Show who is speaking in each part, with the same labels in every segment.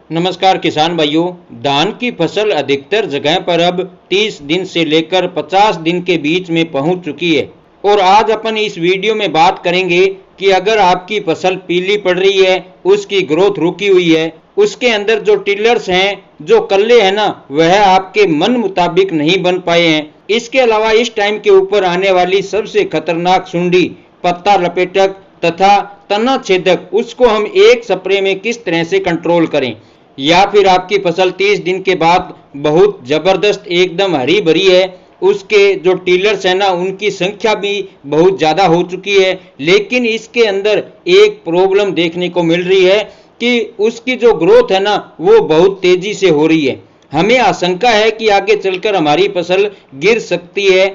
Speaker 1: नमस्कार किसान भाइयों। धान की फसल अधिकतर जगह पर अब 30 दिन से लेकर 50 दिन के बीच में पहुंच चुकी है और आज अपन इस वीडियो में बात करेंगे कि अगर आपकी फसल पीली पड़ रही है, उसकी ग्रोथ रुकी हुई है, उसके अंदर जो टिलर्स हैं, जो कल्ले हैं ना, वह आपके मन मुताबिक नहीं बन पाए हैं। इसके अलावा इस टाइम के ऊपर आने वाली सबसे खतरनाक सुंडी, पत्ता लपेटक तथा तना छेदक, उसको हम एक स्प्रे में किस तरह से कंट्रोल करें, या फिर आपकी फसल 30 दिन के बाद बहुत जबरदस्त एकदम हरी भरी है, उसके जो टीलर्स है ना, उनकी संख्या भी बहुत ज़्यादा हो चुकी है, लेकिन इसके अंदर एक प्रॉब्लम देखने को मिल रही है कि उसकी जो ग्रोथ है ना, वो बहुत तेजी से हो रही है। हमें आशंका है कि आगे चलकर हमारी फसल गिर सकती है।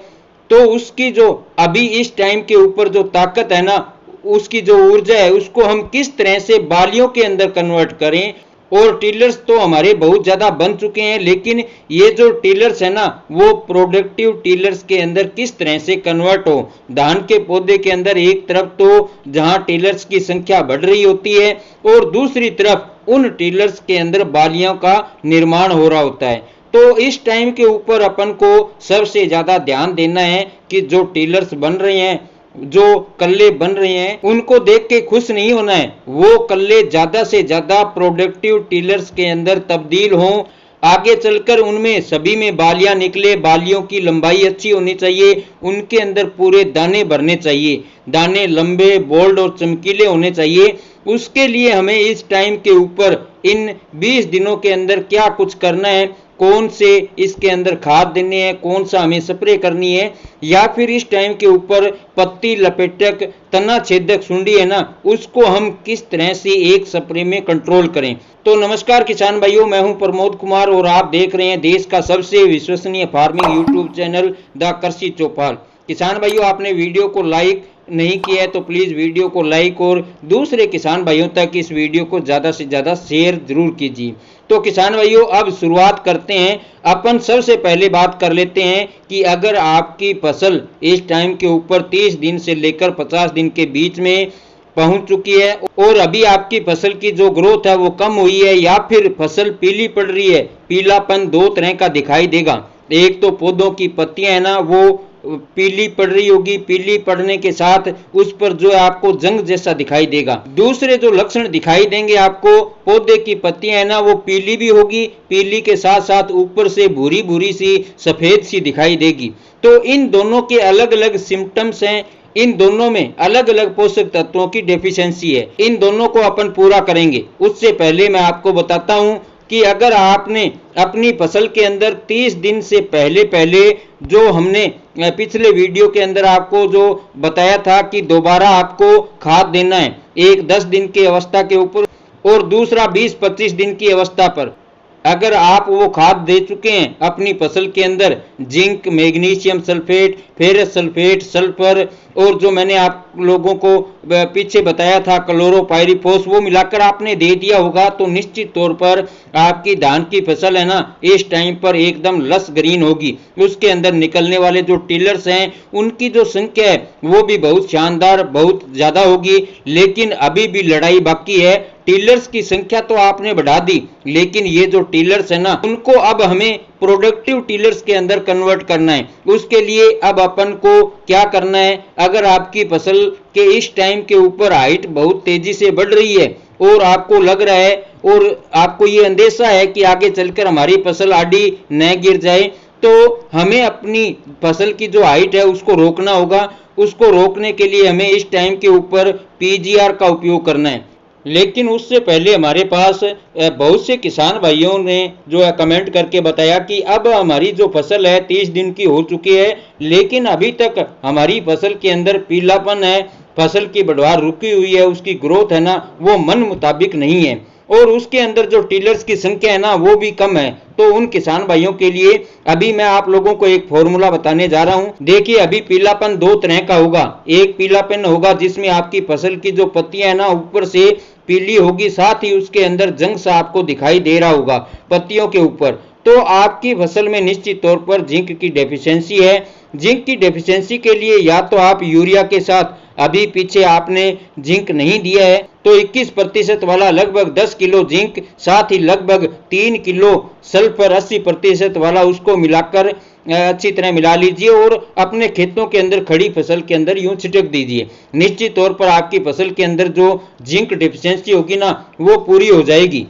Speaker 1: तो उसकी जो अभी इस टाइम के ऊपर जो ताकत है ना, उसकी जो ऊर्जा है, उसको हम किस तरह से बालियों के अंदर कन्वर्ट करें। और टिलर्स तो हमारे बहुत ज़्यादा बन चुके हैं, लेकिन ये जो टिलर्स है ना, वो प्रोडक्टिव टिलर्स के अंदर किस तरह से कन्वर्ट हो। धान के पौधे के अंदर एक तरफ तो जहां टिलर्स की संख्या बढ़ रही होती है और दूसरी तरफ उन टिलर्स के अंदर बालियों का निर्माण हो रहा होता है। तो इस टाइम के ऊपर अपन को सबसे ज़्यादा ध्यान देना है कि जो टिलर्स बन रहे हैं, जो कल्ले बन रहे हैं, उनको देख के खुश नहीं होना है। वो कल्ले ज्यादा से ज्यादा प्रोडक्टिव टिलर्स के अंदर तब्दील हों, आगे चलकर उनमें सभी में बालियां निकले, बालियों की लंबाई अच्छी होनी चाहिए, उनके अंदर पूरे दाने भरने चाहिए, दाने लंबे, बोल्ड और चमकीले होने चाहिए। उसके लिए हमें इस टाइम के ऊपर इन 20 दिनों के अंदर क्या कुछ करना है, कौन से इसके अंदर खाद देने हैं, कौन सा हमें स्प्रे करनी है, या फिर इस टाइम के ऊपर पत्ती लपेटक, तना छेदक सुंडी है ना, उसको हम किस तरह से एक स्प्रे में कंट्रोल करें। तो नमस्कार किसान भाइयों, मैं हूं प्रमोद कुमार और आप देख रहे हैं देश का सबसे विश्वसनीय फार्मिंग यूट्यूब चैनल द कृषि चौपाल। किसान भाइयों, आपने वीडियो को लाइक नहीं किया है तो प्लीज वीडियो को लाइक और दूसरे किसान भाइयों तक इस वीडियो को ज्यादा से ज्यादा शेयर जरूर कीजिए। तो किसान भाइयों, अब शुरुआत करते हैं। अपन सबसे पहले बात कर लेते हैं कि अगर आपकी फसल इस टाइम के ऊपर 30 दिन से लेकर 50 दिन के बीच में पहुंच चुकी है और अभी आपकी फसल की जो ग्रोथ है वो कम हुई है, या फिर फसल पीली पड़ रही है। पीलापन दो तरह का दिखाई देगा। एक तो पौधों की पत्तियां है ना, वो पीली पड़ रही होगी, पीली पड़ने के साथ उस पर जो है आपको जंग जैसा दिखाई देगा। दूसरे जो लक्षण दिखाई देंगे आपको, पौधे की पत्तियां है ना, वो पीली भी होगी, पीली के साथ साथ ऊपर से भूरी भूरी सी, सफेद सी दिखाई देगी। तो इन दोनों के अलग अलग सिम्टम्स हैं, इन दोनों में अलग अलग पोषक तत्वों की डेफिशिएंसी है। इन दोनों को अपन पूरा करेंगे। उससे पहले मैं आपको बताता हूं कि अगर आपने अपनी फसल के अंदर 30 दिन से पहले पहले जो हमने पिछले वीडियो के अंदर आपको जो बताया था कि दोबारा आपको खाद देना है, एक 10 दिन की अवस्था के ऊपर और दूसरा 20-25 दिन की अवस्था पर, अगर आप वो खाद दे चुके हैं अपनी फसल के अंदर, zinc, magnesium sulphate, ferrous sulphate, sulphur और जो मैंने आप लोगों को पीछे बताया था क्लोरोपाइरीफॉस, वो मिलाकर आपने दे दिया होगा, तो निश्चित तौर पर आपकी धान की फसल है ना, इस टाइम पर एकदम लस ग्रीन होगी। उसके अंदर निकलने वाले जो टिलर्स हैं, उनकी जो संख्या है वो भी बहुत शानदार, बहुत ज्यादा होगी। लेकिन अभी भी लड़ाई बाकी है। टिलर्स की संख्या तो आपने बढ़ा दी, लेकिन ये जो टिलर्स है ना, उनको अब हमें प्रोडक्टिव टिलर्स के अंदर कन्वर्ट करना है। उसके लिए अब अपन को क्या करना है, अगर आपकी फसल के इस टाइम के ऊपर हाइट बहुत तेजी से बढ़ रही है और आपको लग रहा है और आपको ये अंदेशा है कि आगे चलकर हमारी फसल आड़ी न गिर जाए, तो हमें अपनी फसल की जो हाइट है उसको रोकना होगा। उसको रोकने के लिए हमें इस टाइम के ऊपर पीजीआर का उपयोग करना है। लेकिन उससे पहले हमारे पास बहुत से किसान भाइयों ने जो है कमेंट करके बताया कि अब हमारी जो फसल है 30 दिन की हो चुकी है, लेकिन अभी तक हमारी फसल के अंदर पीलापन है, फसल की बढ़वार रुकी हुई है, उसकी ग्रोथ है ना, वो मन मुताबिक नहीं है और उसके अंदर जो टिलर्स की संख्या है ना, वो भी कम है। तो उन किसान भाइयों के लिए अभी मैं आप लोगों को एक फॉर्मूला बताने जा रहा हूं। देखिए, अभी पीलापन दो तरह का होगा। एक पीलापन होगा जिसमें आपकी फसल की जो पत्तियां है ना, ऊपर से पीली होगी, साथ ही उसके अंदर जंग सा आपको दिखाई दे रहा होगा पत्तियों के ऊपर। तो आपकी फसल में निश्चित तौर पर जिंक की डेफिशिएंसी है। जिंक की डेफिशिएंसी के लिए या तो आप यूरिया के साथ, अभी पीछे आपने जिंक नहीं दिया है तो 21% वाला लगभग 10 किलो जिंक, साथ ही लगभग 3 किलो सल्फर 80% वाला, उसको मिलाकर अच्छी तरह मिला लीजिए और अपने खेतों के अंदर खड़ी फसल के अंदर यूं छिटक दीजिए। निश्चित तौर पर आपकी फसल के अंदर जो जिंक डेफिशिएंसी होगी ना, वो पूरी हो जाएगी।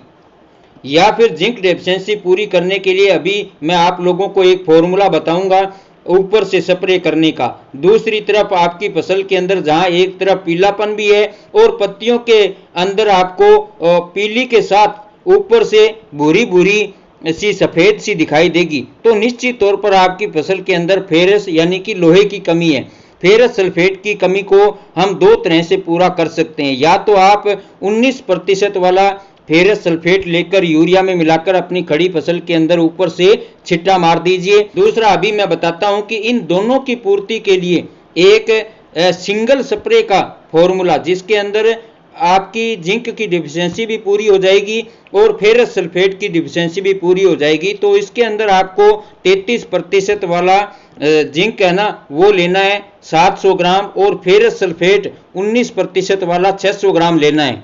Speaker 1: या फिर जिंक डेफिशिएंसी पूरी करने के लिए अभी मैं आप लोगों को एक फॉर्मूला बताऊंगा ऊपर से स्प्रे करने का। दूसरी तरफ आपकी फसल के अंदर जहां एक तरफ पीलापन भी है और पत्तियों के अंदर आपको पीली के साथ ऊपर से भूरी भूरी सी सफेद सी दिखाई देगी, तो निश्चित तौर पर आपकी फसल के अंदर फेरस यानी कि लोहे की कमी है। फेरस सल्फेट की कमी को हम दो तरह से पूरा कर सकते हैं। या तो आप 19% वाला फेरस सल्फेट लेकर यूरिया में मिलाकर अपनी खड़ी फसल के अंदर ऊपर से छिट्टा मार दीजिए। दूसरा अभी मैं बताता हूं कि इन दोनों की पूर्ति के लिए एक सिंगल स्प्रे का फॉर्मूला, जिसके अंदर आपकी जिंक की डिफिशियंसी भी पूरी हो जाएगी और फेरस सल्फेट की डिफिशियंसी भी पूरी हो जाएगी। तो इसके अंदर आपको 33% वाला जिंक है ना, वो लेना है 700 ग्राम और फेरस सल्फेट 19% वाला 600 ग्राम लेना है।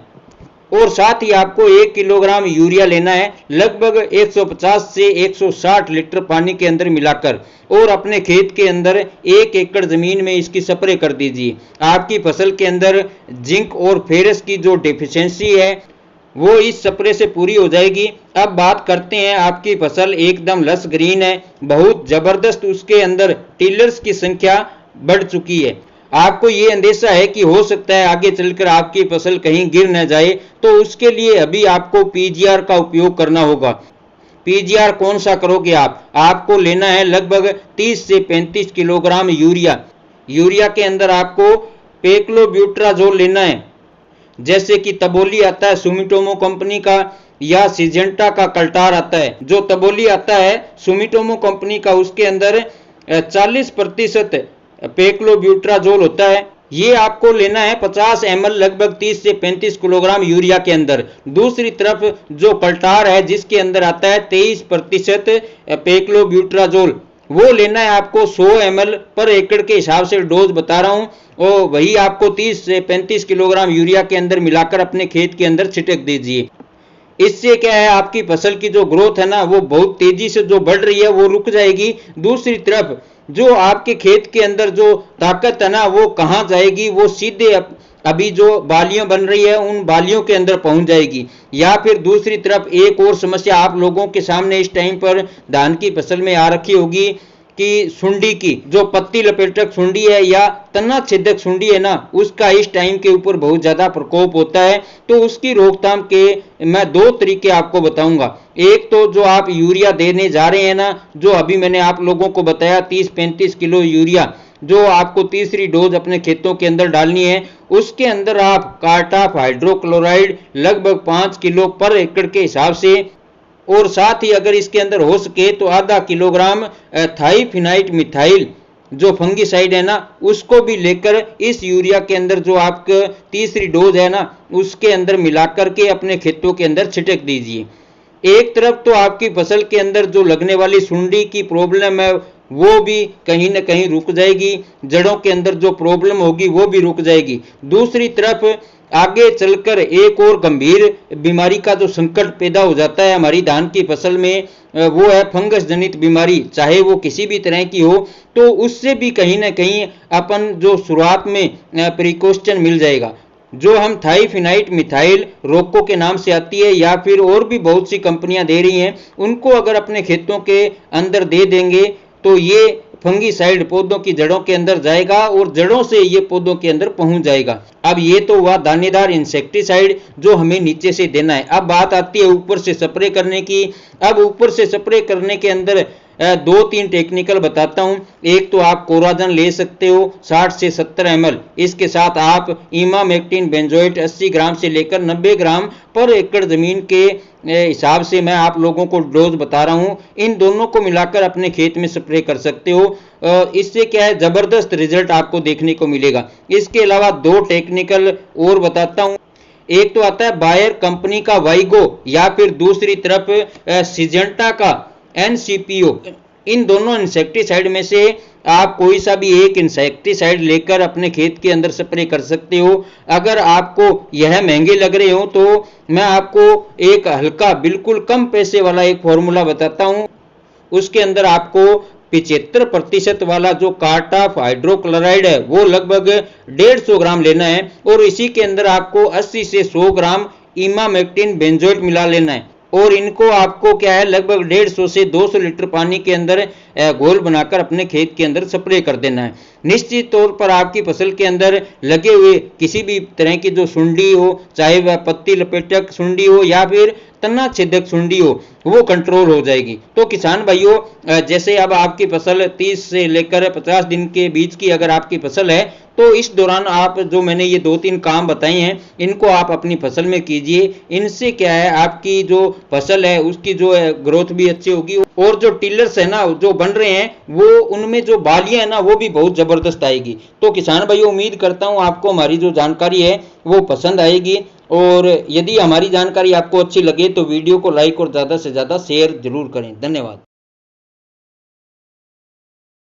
Speaker 1: और साथ ही आपको 1 किलोग्राम यूरिया लेना है लगभग 150 से 160 लीटर पानी के अंदर मिलाकर, और अपने खेत के अंदर 1 एकड़ जमीन में इसकी स्प्रे कर दीजिए। आपकी फसल के अंदर जिंक और फेरस की जो डेफिशिएंसी है वो इस स्प्रे से पूरी हो जाएगी। अब बात करते हैं, आपकी फसल एकदम लस ग्रीन है, बहुत जबरदस्त उसके अंदर टिलर्स की संख्या बढ़ चुकी है। आपको ये अंदेशा है कि हो सकता है आगे चलकर आपकी फसल कहीं गिर न जाए, तो उसके लिए अभी आपको पीजीआर का उपयोग करना होगा। पीजीआर कौन सा करोगे आपको लेना है लगभग 30 से 35 किलोग्राम यूरिया। यूरिया के अंदर आपको पेक्लोब्यूट्राजोल लेना है, जैसे कि तबोली आता है सुमिटोमो कंपनी का, या सिजेंटा का कल्टार आता है। जो तबोली आता है सुमिटोमो कंपनी का, उसके अंदर 40% पेक्लोब्यूट्राजोल होता है। ये आपको लेना है 50 ml लगभग 30 से 35 किलोग्राम यूरिया के अंदर। दूसरी तरफ जो कल्टार है जिसके अंदर आता है 23% पेक्लोब्यूट्राजोल, वो लेना है आपको 100 ml पर एकड़ के हिसाब से डोज बता रहा हूं, और वही आपको 30 से 35 किलोग्राम यूरिया के अंदर मिलाकर अपने खेत के अंदर छिटक दीजिए। इससे क्या है, आपकी फसल की जो ग्रोथ है ना, वो बहुत तेजी से जो बढ़ रही है वो रुक जाएगी। दूसरी तरफ जो आपके खेत के अंदर जो ताकत है ना, वो कहाँ जाएगी, वो सीधे अभी जो बालियां बन रही है उन बालियों के अंदर पहुंच जाएगी। या फिर दूसरी तरफ एक और समस्या आप लोगों के सामने इस टाइम पर धान की फसल में आ रखी होगी कि सुंडी की, जो पत्ती लपेटक सुंडी है या तना छेदक सुंडी है ना, उसका इस टाइम के ऊपर बहुत ज्यादा प्रकोप होता है। तो उसकी रोकथाम के मैं 2 तरीके आपको बताऊंगा। एक तो जो आप यूरिया देने जा रहे हैं ना, जो अभी मैंने आप लोगों को बताया 30-35 किलो यूरिया, जो आपको तीसरी डोज अपने खेतों के अंदर डालनी है, उसके अंदर आप कार्टाफ हाइड्रोक्लोराइड लगभग 5 किलो पर एकड़ के हिसाब से, और साथ ही अगर इसके अंदर हो सके तो आधा किलोग्राम थाइफिनाइट मिथाइल जो फंगिसाइड है ना, उसको भी लेकर इस यूरिया के अंदर जो आपका तीसरी डोज है ना, उसके अंदर मिलाकर के अपने खेतों के अंदर छिटक दीजिए। एक तरफ तो आपकी फसल के अंदर जो लगने वाली सुंडी की प्रॉब्लम है वो भी कहीं ना कहीं रुक जाएगी, जड़ों के अंदर जो प्रॉब्लम होगी वो भी रुक जाएगी। दूसरी तरफ आगे चलकर एक और गंभीर बीमारी का जो संकट पैदा हो जाता है हमारी धान की फसल में, वो है फंगस जनित बीमारी, चाहे वो किसी भी तरह की हो, तो उससे भी कहीं ना कहीं अपन जो शुरुआत में प्रिकॉशन मिल जाएगा। जो हम थाइफिनाइट मिथाइल रोको के नाम से आती है, या फिर और भी बहुत सी कंपनियां दे रही हैं, उनको अगर अपने खेतों के अंदर दे देंगे तो ये फंगीसाइड पौधों की जड़ों के अंदर जाएगा और जड़ों से ये पौधों के अंदर पहुंच जाएगा। अब ये तो हुआ दानेदार इंसेक्टिसाइड जो हमें नीचे से देना है। अब बात आती है ऊपर से स्प्रे करने की। अब ऊपर से स्प्रे करने के अंदर 2-3 टेक्निकल बताता हूं। एक तो आप कोराजन ले सकते हो 60 से 70 ml, इसके साथ आप इमामेक्टिन बेंजोएट 80 ग्राम से लेकर 90 ग्राम पर एकड़ जमीन के हिसाब से मैं आप लोगों को डोज बता रहा हूं, इन दोनों को मिलाकर अपने खेत में स्प्रे कर सकते हो। इससे क्या है, जबरदस्त रिजल्ट आपको देखने को मिलेगा। इसके अलावा 2 टेक्निकल और बताता हूं। एक तो आता है बायर कंपनी का वाइगो, या फिर दूसरी तरफ सिजेंटा का NCPO। इन दोनों इंसेक्टिसाइड में से आप कोई सा भी एक इंसेक्टिसाइड लेकर अपने खेत के अंदर स्प्रे कर सकते हो। अगर आपको यह महंगे लग रहे हो तो मैं आपको एक हल्का बिल्कुल कम पैसे वाला एक फॉर्मूला बताता हूं। उसके अंदर आपको 75% वाला जो कार्टाफ हाइड्रोक्लोराइड है वो लगभग 150 ग्राम लेना है, और इसी के अंदर आपको 80 से 100 ग्राम इमामेक्टिन बेंजोएट मिला लेना है, और इनको आपको क्या है लगभग 150 से 200 लीटर पानी के अंदर घोल बनाकर अपने खेत के अंदर स्प्रे कर देना है। निश्चित तौर पर आपकी फसल के अंदर लगे हुए किसी भी तरह की जो सुंडी हो, चाहे वह पत्ती लपेटक सुंडी हो या फिर तना छेदक सुंडी हो, वो कंट्रोल हो जाएगी। तो किसान भाइयों, जैसे अब आपकी फसल 30 से लेकर 50 दिन के बीच की अगर आपकी फसल है तो इस दौरान आप जो मैंने ये 2-3 काम बताए हैं इनको आप अपनी फसल में कीजिए। इनसे क्या है आपकी जो फसल है उसकी जो ग्रोथ भी अच्छी होगी, और जो टिलर्स है ना जो बन रहे हैं वो उनमें जो बालियां है ना वो भी बहुत जबरदस्त आएगी। तो किसान भाइयों, उम्मीद करता हूं आपको हमारी जो जानकारी है वो पसंद आएगी, और यदि हमारी जानकारी आपको अच्छी लगे तो वीडियो को लाइक और ज़्यादा से ज़्यादा शेयर जरूर करें। धन्यवाद।